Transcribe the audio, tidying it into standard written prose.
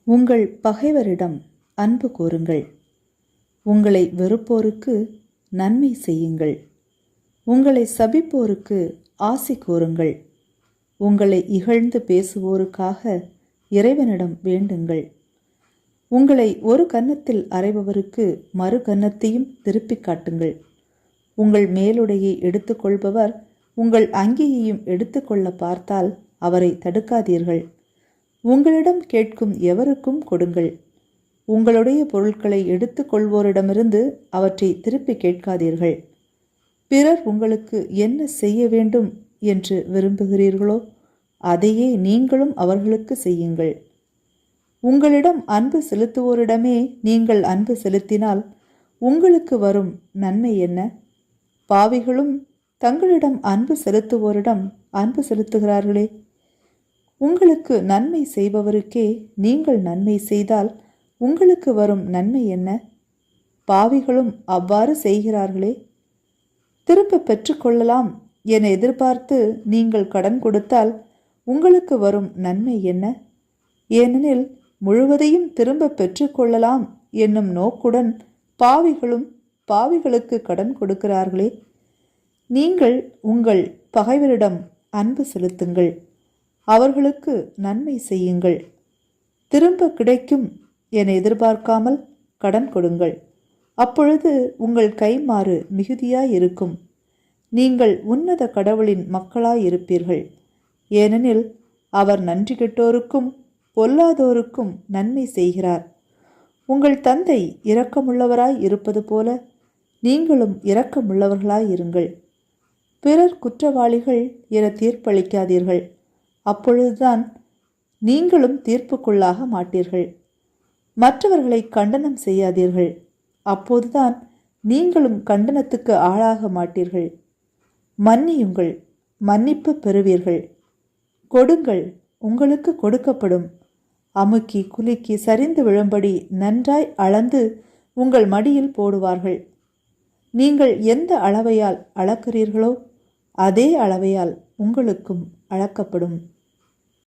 உங்கள் பகைவரிடம் அன்பு கூறுங்கள். உங்களை வெறுப்போருக்கு நன்மை செய்யுங்கள். உங்களை சபிப்போருக்கு ஆசி கூறுங்கள். உங்களை இகழ்ந்து பேசுவோருக்காக இறைவனிடம் வேண்டுங்கள். உங்களை ஒரு கன்னத்தில் அறைபவருக்கு மறு கன்னத்தையும் திருப்பிக் காட்டுங்கள். உங்கள் மேலுடையை எடுத்துக்கொள்பவர் உங்கள் அங்கியையும் எடுத்துக்கொள்ள பார்த்தால் அவரை தடுக்காதீர்கள். உங்களிடம் கேட்கும் எவருக்கும் கொடுங்கள். உங்களுடைய பொருட்களை எடுத்துக்கொள்வோரிடமிருந்து அவற்றை திருப்பி கேட்காதீர்கள். பிறர் உங்களுக்கு என்ன செய்ய வேண்டும் என்று விரும்புகிறீர்களோ அதையே நீங்களும் அவர்களுக்கு செய்யுங்கள். உங்களிடம் அன்பு செலுத்துவோரிடமே நீங்கள் அன்பு செலுத்தினால் உங்களுக்கு வரும் நன்மை என்ன? பாவிகளும் தங்களிடம் அன்பு செலுத்துவோரிடம் அன்பு செலுத்துகிறார்களே. உங்களுக்கு நன்மை செய்பவருக்கே நீங்கள் நன்மை செய்தால் உங்களுக்கு வரும் நன்மை என்ன? பாவிகளும் அவ்வாறு செய்கிறார்களே. திரும்ப பெற்றுக்கொள்ளலாம் என எதிர்பார்த்து நீங்கள் கடன் கொடுத்தால் உங்களுக்கு வரும் நன்மை என்ன? ஏனெனில் முழுவதையும் திரும்ப பெற்றுக்கொள்ளலாம் என்னும் நோக்குடன் பாவிகளும் பாவிகளுக்கு கடன் கொடுக்கிறார்களே. நீங்கள் உங்கள் பகைவரிடம் அன்பு செலுத்துங்கள். அவர்களுக்கு நன்மை செய்யுங்கள். திரும்ப கிடைக்கும் என எதிர்பார்க்காமல் கடன் கொடுங்கள். அப்பொழுது உங்கள் கைமாறு மிகுதியாயிருக்கும். நீங்கள் உன்னத கடவுளின் மக்களாயிருப்பீர்கள். ஏனெனில் அவர் நன்றி கெட்டோருக்கும் பொல்லாதோருக்கும் நன்மை செய்கிறார். உங்கள் தந்தை இரக்கமுள்ளவராய் இருப்பது போல நீங்களும் இரக்கமுள்ளவர்களாயிருங்கள். பிறர் குற்றவாளிகள் என தீர்ப்பளிக்காதீர்கள். அப்பொழுதுதான் நீங்களும் தீர்ப்புக்குள்ளாக மாட்டீர்கள். மற்றவர்களை கண்டனம் செய்யாதீர்கள். அப்போதுதான் நீங்களும் கண்டனத்துக்கு ஆளாக மாட்டீர்கள். மன்னியுங்கள், மன்னிப்பு பெறுவீர்கள். கொடுங்கள், உங்களுக்கு கொடுக்கப்படும். அமுக்கி குலுக்கி சரிந்து விழும்படி நன்றாய் அளந்து உங்கள் மடியில் போடுவார்கள். நீங்கள் எந்த அளவையால் அளக்கிறீர்களோ அதே அளவையால் உங்களுக்கும் அளக்கப்படும்.